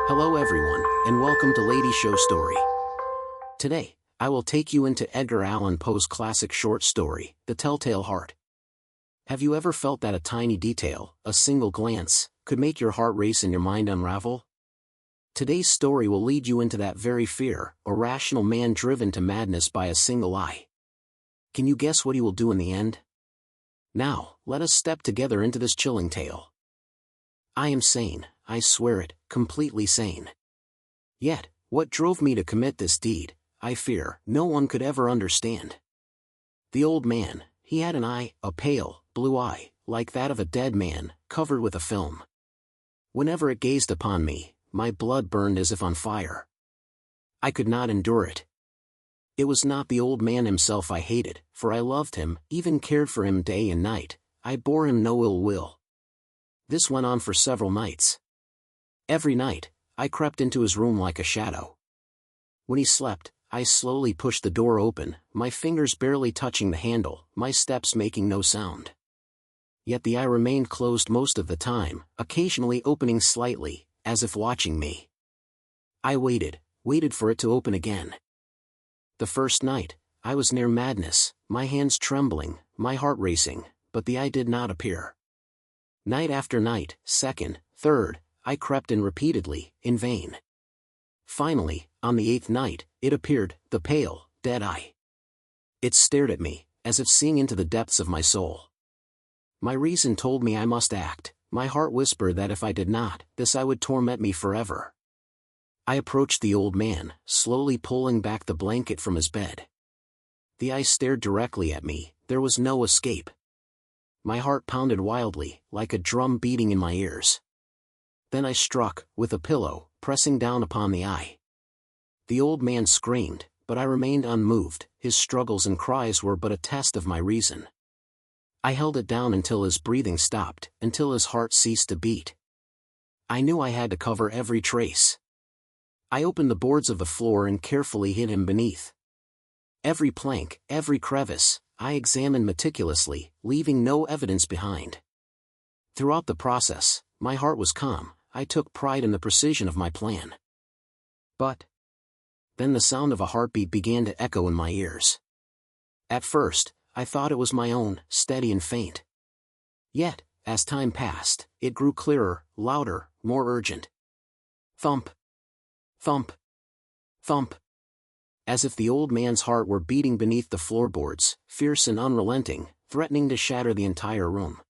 Hello everyone, and welcome to Lady Show Story. Today, I will take you into Edgar Allan Poe's classic short story, The Telltale Heart. Have you ever felt that a tiny detail, a single glance, could make your heart race and your mind unravel? Today's story will lead you into that very fear, a rational man driven to madness by a single eye. Can you guess what he will do in the end? Now, let us step together into this chilling tale. I am sane, I swear it, completely sane. Yet, what drove me to commit this deed, I fear, no one could ever understand. The old man, he had an eye, a pale, blue eye, like that of a dead man, covered with a film. Whenever it gazed upon me, my blood burned as if on fire. I could not endure it. It was not the old man himself I hated, for I loved him, even cared for him day and night. I bore him no ill will. This went on for several nights. Every night, I crept into his room like a shadow. When he slept, I slowly pushed the door open, my fingers barely touching the handle, my steps making no sound. Yet the eye remained closed most of the time, occasionally opening slightly, as if watching me. I waited for it to open again. The first night, I was near madness, my hands trembling, my heart racing, but the eye did not appear. Night after night, second, third, I crept in repeatedly, in vain. Finally, on the 8th night, it appeared, the pale, dead eye. It stared at me, as if seeing into the depths of my soul. My reason told me I must act, my heart whispered that if I did not, this eye would torment me forever. I approached the old man, slowly pulling back the blanket from his bed. The eye stared directly at me, there was no escape. My heart pounded wildly, like a drum beating in my ears. Then I struck, with a pillow, pressing down upon the eye. The old man screamed, but I remained unmoved, his struggles and cries were but a test of my reason. I held it down until his breathing stopped, until his heart ceased to beat. I knew I had to cover every trace. I opened the boards of the floor and carefully hid him beneath. Every plank, every crevice, I examined meticulously, leaving no evidence behind. Throughout the process, my heart was calm, I took pride in the precision of my plan. But then the sound of a heartbeat began to echo in my ears. At first, I thought it was my own, steady and faint. Yet, as time passed, it grew clearer, louder, more urgent. Thump! Thump! Thump! As if the old man's heart were beating beneath the floorboards, fierce and unrelenting, threatening to shatter the entire room.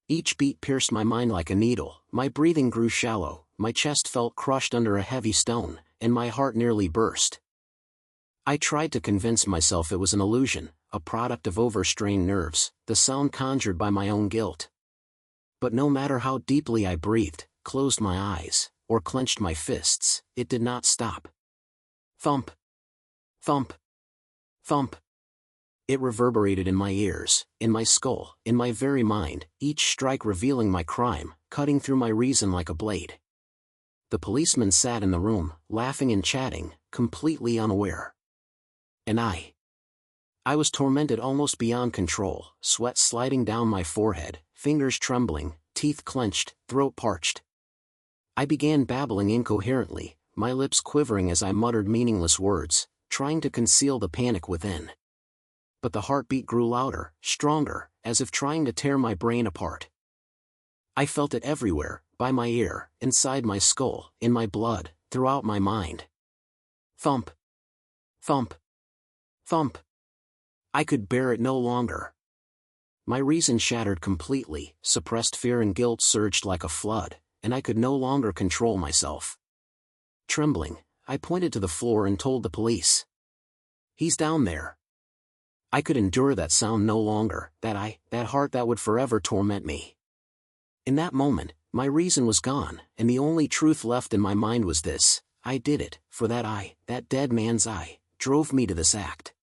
Each beat pierced my mind like a needle, my breathing grew shallow, my chest felt crushed under a heavy stone, and my heart nearly burst. I tried to convince myself it was an illusion, a product of overstrained nerves, the sound conjured by my own guilt. But no matter how deeply I breathed, closed my eyes, or clenched my fists, it did not stop. Thump! Thump! Thump! It reverberated in my ears, in my skull, in my very mind, each strike revealing my crime, cutting through my reason like a blade. The policeman sat in the room, laughing and chatting, completely unaware. And I was tormented almost beyond control, sweat sliding down my forehead, fingers trembling, teeth clenched, throat parched. I began babbling incoherently, my lips quivering as I muttered meaningless words, trying to conceal the panic within. But the heartbeat grew louder, stronger, as if trying to tear my brain apart. I felt it everywhere, by my ear, inside my skull, in my blood, throughout my mind. Thump! Thump! Thump! I could bear it no longer. My reason shattered completely, suppressed fear and guilt surged like a flood, and I could no longer control myself. Trembling, I pointed to the floor and told the police. He's down there. I could endure that sound no longer, that heart that would forever torment me. In that moment, my reason was gone, and the only truth left in my mind was this: I did it, for that eye, that dead man's eye, drove me to this act.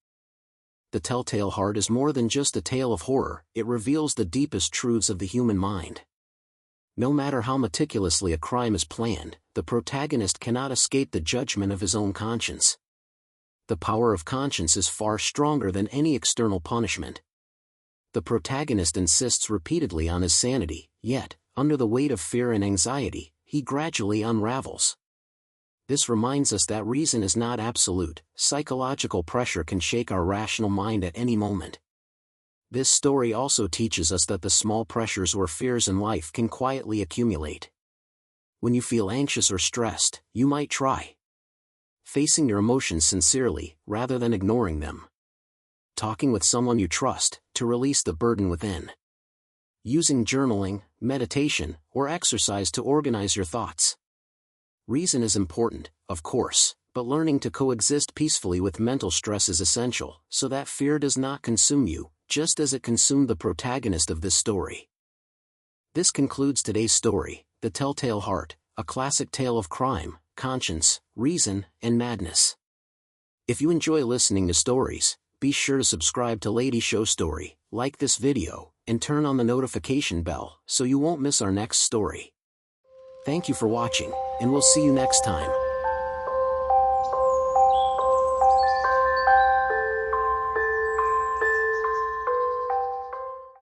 The Telltale Heart is more than just a tale of horror, it reveals the deepest truths of the human mind. No matter how meticulously a crime is planned, the protagonist cannot escape the judgment of his own conscience. The power of conscience is far stronger than any external punishment. The protagonist insists repeatedly on his sanity, yet, under the weight of fear and anxiety, he gradually unravels. This reminds us that reason is not absolute. Psychological pressure can shake our rational mind at any moment. This story also teaches us that the small pressures or fears in life can quietly accumulate. When you feel anxious or stressed, you might try facing your emotions sincerely, rather than ignoring them. Talking with someone you trust, to release the burden within. Using journaling, meditation, or exercise to organize your thoughts. Reason is important, of course, but learning to coexist peacefully with mental stress is essential, so that fear does not consume you, just as it consumed the protagonist of this story. This concludes today's story, The Telltale Heart, a classic tale of crime, conscience, reason, and madness. If you enjoy listening to stories, be sure to subscribe to Lady Show Story, like this video, and turn on the notification bell so you won't miss our next story. Thank you for watching, and we'll see you next time.